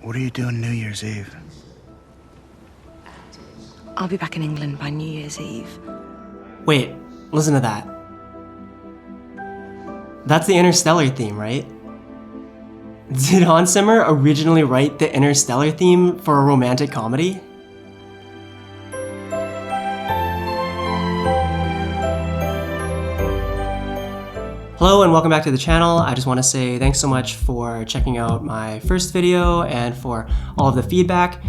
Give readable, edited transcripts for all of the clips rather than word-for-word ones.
What are you doing New Year's Eve? I'll be back in England by New Year's Eve. Wait, listen to that. That's the Interstellar theme, right? Did Hans Zimmer originally write the Interstellar theme for a romantic comedy? Hello and welcome back to the channel. I just want to say thanks so much for checking out my first video and for all of the feedback.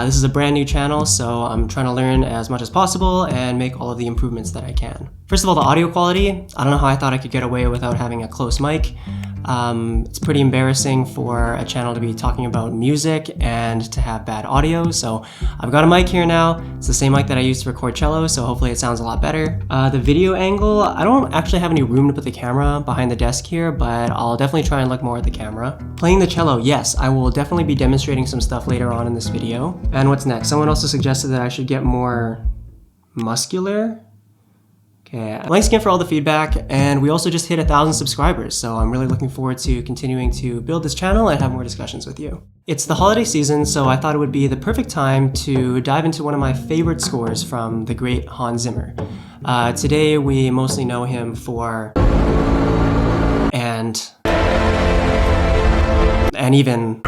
This is a brand new channel, so I'm trying to learn as much as possible and make all of the improvements that I can. First of all, the audio quality. I don't know how I thought I could get away without having a close mic. It's pretty embarrassing for a channel to be talking about music and to have bad audio, so I've got a mic here now. It's the same mic that I used to record cello, so hopefully it sounds a lot better. The video angle, I don't actually have any room to put the camera behind the desk here, but I'll definitely try and look more at the camera. Playing the cello, yes, I will definitely be demonstrating some stuff later on in this video. And what's next? Someone also suggested that I should get more muscular. Okay, thanks again for all the feedback, and we also just hit 1,000 subscribers, so I'm really looking forward to continuing to build this channel and have more discussions with you. It's the holiday season, so I thought it would be the perfect time to dive into one of my favorite scores from the great Hans Zimmer. Today we mostly know him for and even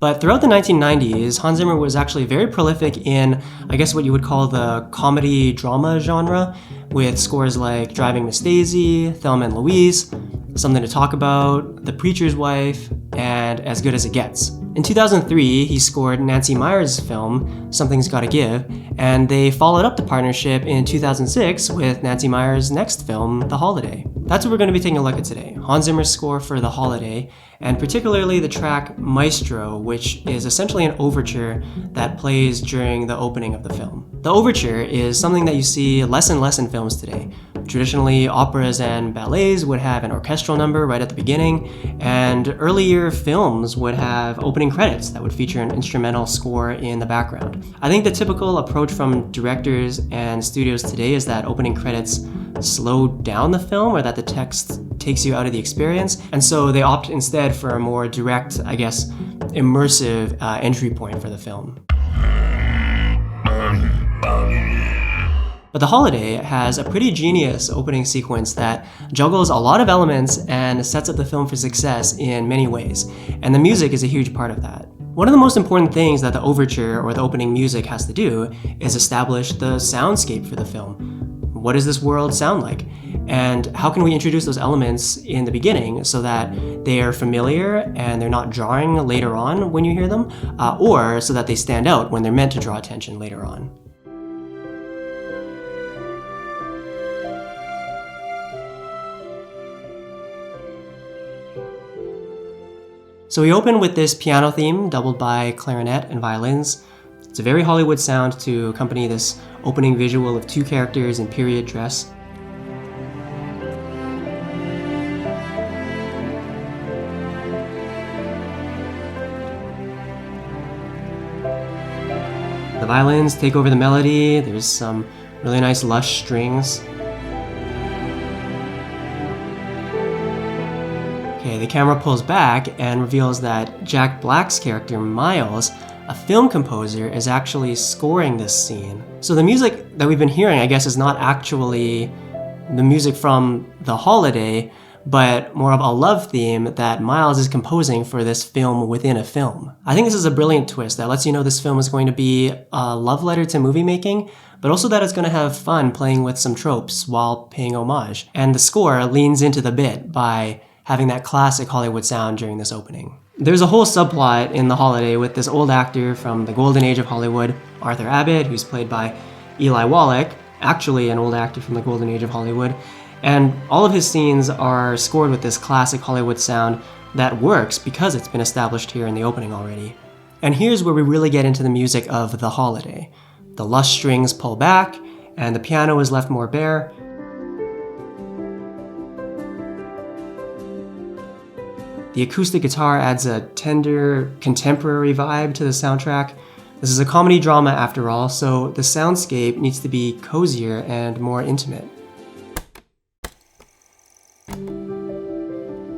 But throughout the 1990s, Hans Zimmer was actually very prolific in, I guess what you would call the comedy-drama genre, with scores like Driving Miss Daisy, Thelma and Louise, Something to Talk About, The Preacher's Wife, and As Good as It Gets. In 2003, he scored Nancy Meyers' film, Something's Gotta Give, and they followed up the partnership in 2006 with Nancy Meyers' next film, The Holiday. That's what we're going to be taking a look at today, Hans Zimmer's score for The Holiday, and particularly the track Maestro, which is essentially an overture that plays during the opening of the film. The overture is something that you see less and less in films today. Traditionally, operas and ballets would have an orchestral number right at the beginning, and earlier films would have opening credits that would feature an instrumental score in the background. I think the typical approach from directors and studios today is that opening credits slow down the film, or that the text takes you out of the experience, and so they opt instead for a more direct, I guess, immersive entry point for the film. But The Holiday has a pretty genius opening sequence that juggles a lot of elements and sets up the film for success in many ways, and the music is a huge part of that. One of the most important things that the overture or the opening music has to do is establish the soundscape for the film. What does this world sound like? And how can we introduce those elements in the beginning so that they are familiar and they're not jarring later on when you hear them, or so that they stand out when they're meant to draw attention later on. So we open with this piano theme doubled by clarinet and violins. It's a very Hollywood sound to accompany this opening visual of two characters in period dress. The violins take over the melody. There's some really nice lush strings. Okay, the camera pulls back and reveals that Jack Black's character, Miles, a film composer, is actually scoring this scene. So the music that we've been hearing, I guess, is not actually the music from The Holiday, but more of a love theme that Miles is composing for this film within a film. I think this is a brilliant twist that lets you know this film is going to be a love letter to movie making, but also that it's going to have fun playing with some tropes while paying homage. And the score leans into the bit by having that classic Hollywood sound during this opening. There's a whole subplot in The Holiday with this old actor from the golden age of Hollywood, Arthur Abbott, who's played by Eli Wallach, actually an old actor from the golden age of Hollywood, and all of his scenes are scored with this classic Hollywood sound that works because it's been established here in the opening already. And here's where we really get into the music of The Holiday. The lush strings pull back, and the piano is left more bare. The acoustic guitar adds a tender, contemporary vibe to the soundtrack. This is a comedy drama after all, so the soundscape needs to be cozier and more intimate.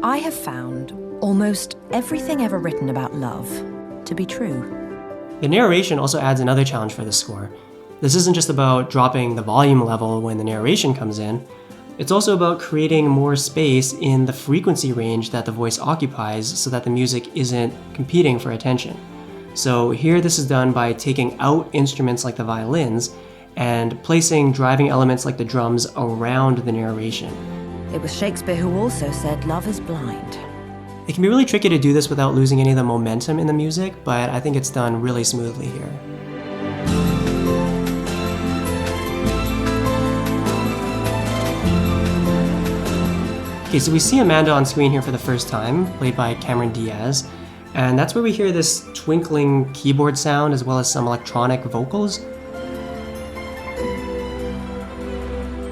I have found almost everything ever written about love to be true. The narration also adds another challenge for the score. This isn't just about dropping the volume level when the narration comes in, it's also about creating more space in the frequency range that the voice occupies so that the music isn't competing for attention. So here this is done by taking out instruments like the violins and placing driving elements like the drums around the narration. It was Shakespeare who also said, "Love is blind." It can be really tricky to do this without losing any of the momentum in the music, but I think it's done really smoothly here. Okay, so we see Amanda on screen here for the first time, played by Cameron Diaz, and that's where we hear this twinkling keyboard sound as well as some electronic vocals.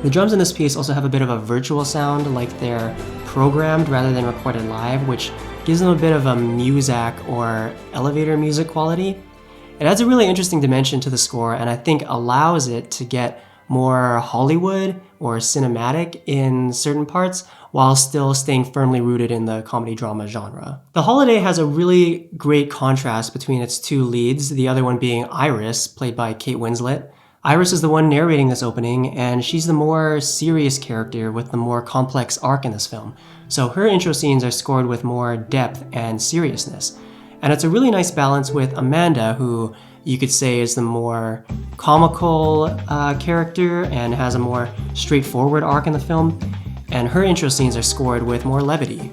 The drums in this piece also have a bit of a virtual sound, like they're programmed rather than recorded live, which gives them a bit of a muzak or elevator music quality. It adds a really interesting dimension to the score and I think allows it to get more Hollywood or cinematic in certain parts while still staying firmly rooted in the comedy drama genre. The Holiday has a really great contrast between its two leads, the other one being Iris, played by Kate Winslet. Iris is the one narrating this opening, and she's the more serious character with the more complex arc in this film. So her intro scenes are scored with more depth and seriousness. And it's a really nice balance with Amanda, who you could say is the more comical character and has a more straightforward arc in the film. And her intro scenes are scored with more levity.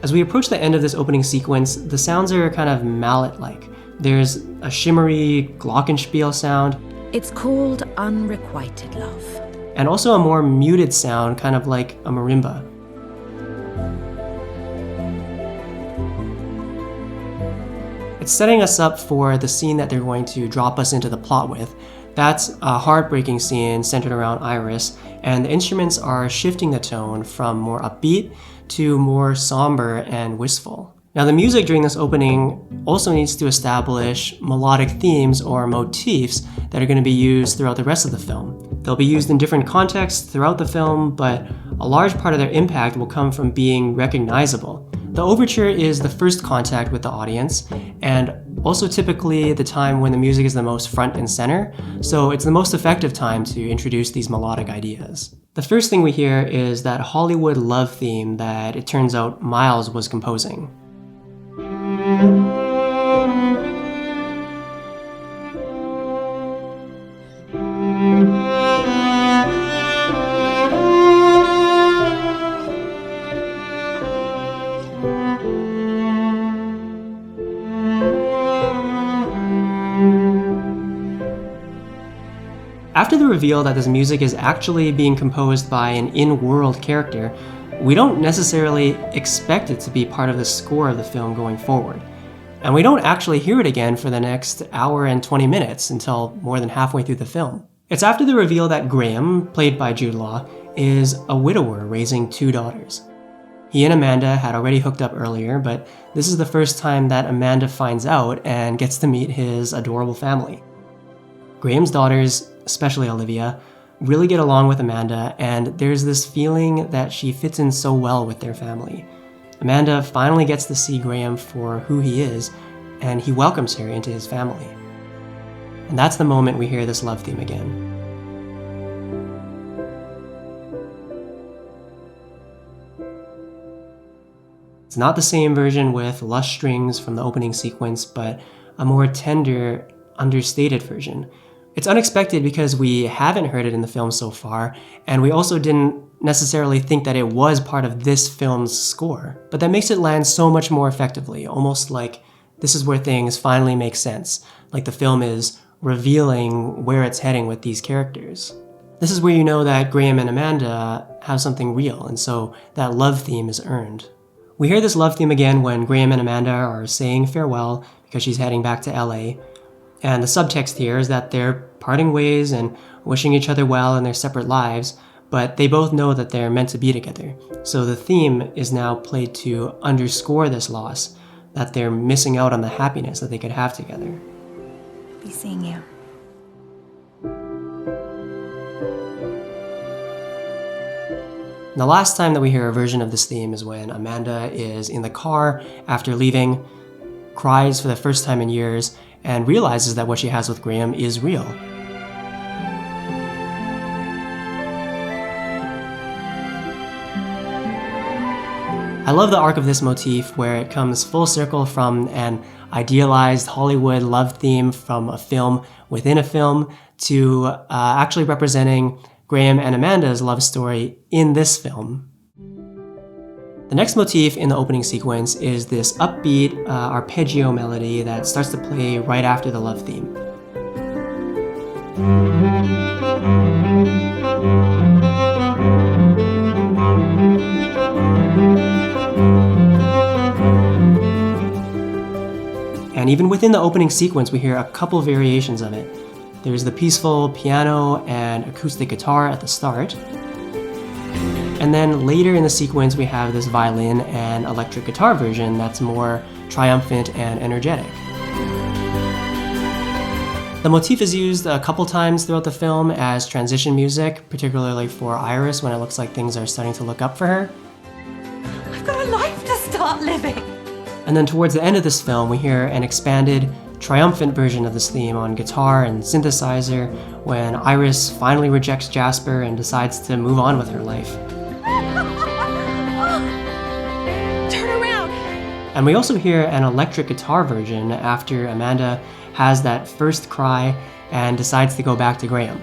As we approach the end of this opening sequence, the sounds are kind of mallet-like. There's a shimmery glockenspiel sound. It's called Unrequited Love. And also a more muted sound, kind of like a marimba. It's setting us up for the scene that they're going to drop us into the plot with. That's a heartbreaking scene centered around Iris, and the instruments are shifting the tone from more upbeat to more somber and wistful. Now the music during this opening also needs to establish melodic themes or motifs that are going to be used throughout the rest of the film. They'll be used in different contexts throughout the film, but a large part of their impact will come from being recognizable. The overture is the first contact with the audience, and also typically the time when the music is the most front and center, so it's the most effective time to introduce these melodic ideas. The first thing we hear is that Hollywood love theme that it turns out Miles was composing. After the reveal that this music is actually being composed by an in-world character, we don't necessarily expect it to be part of the score of the film going forward. And we don't actually hear it again for the next hour and 20 minutes until more than halfway through the film. It's after the reveal that Graham, played by Jude Law, is a widower raising 2 daughters. He and Amanda had already hooked up earlier, but this is the first time that Amanda finds out and gets to meet his adorable family. Graham's daughters, especially Olivia, really get along with Amanda, and there's this feeling that she fits in so well with their family. Amanda finally gets to see Graham for who he is, and he welcomes her into his family. And that's the moment we hear this love theme again. It's not the same version with lush strings from the opening sequence, but a more tender, understated version. It's unexpected because we haven't heard it in the film so far, and we also didn't necessarily think that it was part of this film's score. But that makes it land so much more effectively, almost like this is where things finally make sense, like the film is revealing where it's heading with these characters. This is where you know that Graham and Amanda have something real, and so that love theme is earned. We hear this love theme again when Graham and Amanda are saying farewell because she's heading back to LA. And the subtext here is that they're parting ways and wishing each other well in their separate lives, but they both know that they're meant to be together. So the theme is now played to underscore this loss, that they're missing out on the happiness that they could have together. Be seeing you. The last time that we hear a version of this theme is when Amanda is in the car after leaving, cries for the first time in years, and realizes that what she has with Graham is real. I love the arc of this motif where it comes full circle from an idealized Hollywood love theme from a film within a film to actually representing Graham and Amanda's love story in this film. The next motif in the opening sequence is this upbeat arpeggio melody that starts to play right after the love theme. And even within the opening sequence, we hear a couple variations of it. There's the peaceful piano and acoustic guitar at the start. And then later in the sequence, we have this violin and electric guitar version that's more triumphant and energetic. The motif is used a couple times throughout the film as transition music, particularly for Iris when it looks like things are starting to look up for her. I've got a life to start living. And then towards the end of this film, we hear an expanded, triumphant version of this theme on guitar and synthesizer when Iris finally rejects Jasper and decides to move on with her life. Turn around! And we also hear an electric guitar version after Amanda has that first cry and decides to go back to Graham.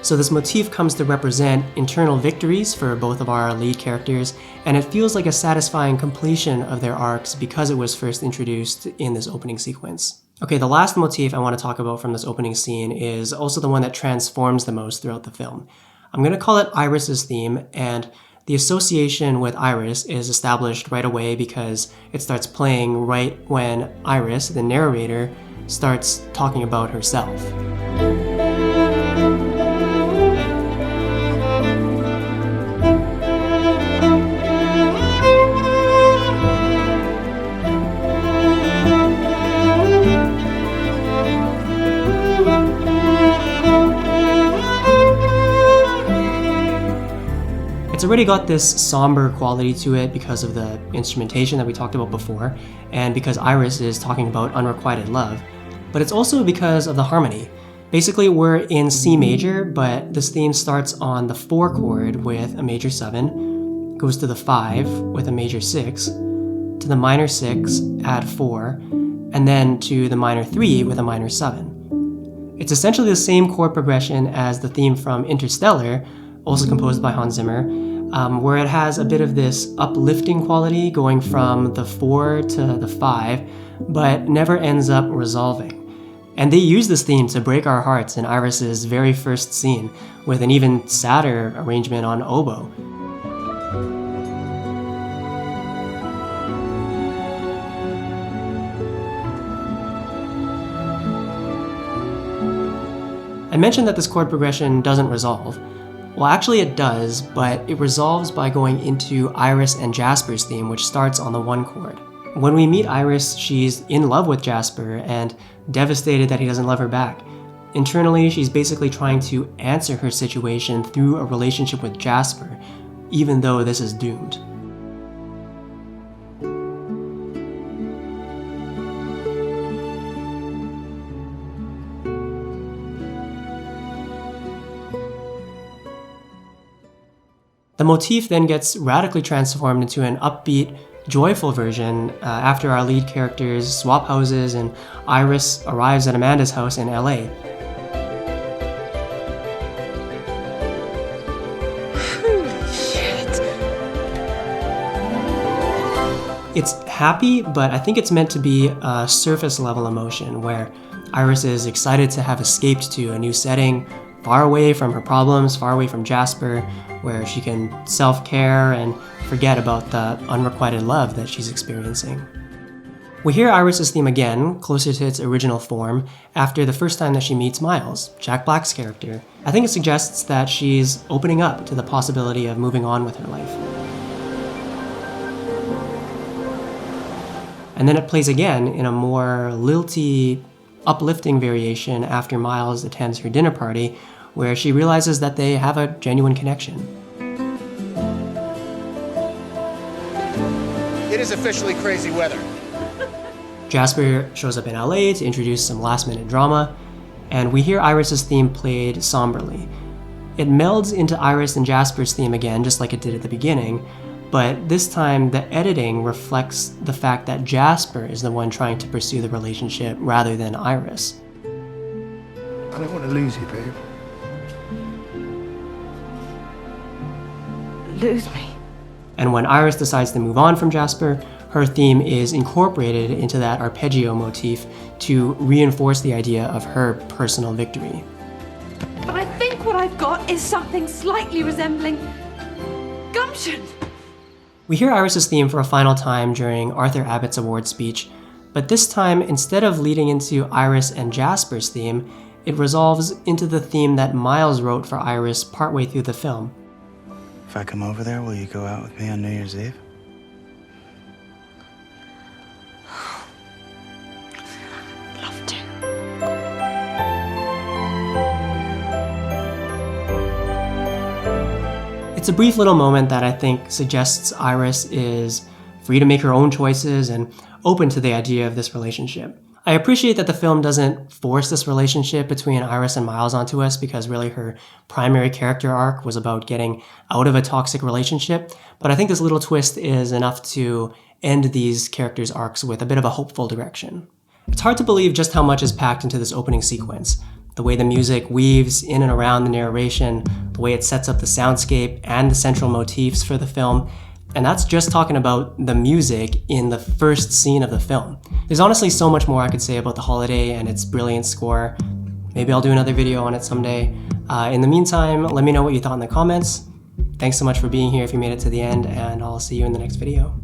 So this motif comes to represent internal victories for both of our lead characters, and it feels like a satisfying completion of their arcs because it was first introduced in this opening sequence. Okay, the last motif I want to talk about from this opening scene is also the one that transforms the most throughout the film. I'm going to call it Iris's theme, and the association with Iris is established right away because it starts playing right when Iris, the narrator, starts talking about herself. It's already got this somber quality to it because of the instrumentation that we talked about before, and because Iris is talking about unrequited love, but it's also because of the harmony. Basically, we're in C major, but this theme starts on the 4 chord with a major 7, goes to the 5 with a major 6, to the minor 6 at 4, and then to the minor 3 with a minor 7. It's essentially the same chord progression as the theme from Interstellar, also composed by Hans Zimmer, where it has a bit of this uplifting quality going from the 4 to the 5, but never ends up resolving. And they use this theme to break our hearts in Iris's very first scene, with an even sadder arrangement on oboe. I mentioned that this chord progression doesn't resolve. Well, actually it does, but it resolves by going into Iris and Jasper's theme, which starts on the 1 chord. When we meet Iris, she's in love with Jasper and devastated that he doesn't love her back. Internally, she's basically trying to answer her situation through a relationship with Jasper, even though this is doomed. The motif then gets radically transformed into an upbeat, joyful version after our lead characters swap houses and Iris arrives at Amanda's house in LA. Shit. It's happy, but I think it's meant to be a surface level emotion where Iris is excited to have escaped to a new setting, far away from her problems, far away from Jasper, where she can self-care and forget about the unrequited love that she's experiencing. We hear Iris's theme again, closer to its original form, after the first time that she meets Miles, Jack Black's character. I think it suggests that she's opening up to the possibility of moving on with her life. And then it plays again in a more lilty, uplifting variation after Miles attends her dinner party, where she realizes that they have a genuine connection. It is officially crazy weather. Jasper shows up in LA to introduce some last-minute drama, and we hear Iris's theme played somberly. It melds into Iris and Jasper's theme again, just like it did at the beginning, but this time the editing reflects the fact that Jasper is the one trying to pursue the relationship rather than Iris. I don't want to lose you, babe. Lose me. And when Iris decides to move on from Jasper, her theme is incorporated into that arpeggio motif to reinforce the idea of her personal victory. But I think what I've got is something slightly resembling gumption. We hear Iris's theme for a final time during Arthur Abbott's award speech, but this time, instead of leading into Iris and Jasper's theme, it resolves into the theme that Miles wrote for Iris partway through the film. If I come over there, will you go out with me on New Year's Eve? Love to. It's a brief little moment that I think suggests Iris is free to make her own choices and open to the idea of this relationship. I appreciate that the film doesn't force this relationship between Iris and Miles onto us because really her primary character arc was about getting out of a toxic relationship, but I think this little twist is enough to end these characters' arcs with a bit of a hopeful direction. It's hard to believe just how much is packed into this opening sequence. The way the music weaves in and around the narration, the way it sets up the soundscape and the central motifs for the film, and that's just talking about the music in the first scene of the film. There's honestly so much more I could say about The Holiday and its brilliant score. Maybe I'll do another video on it someday. In the meantime, let me know what you thought in the comments. Thanks so much for being here if you made it to the end, and I'll see you in the next video.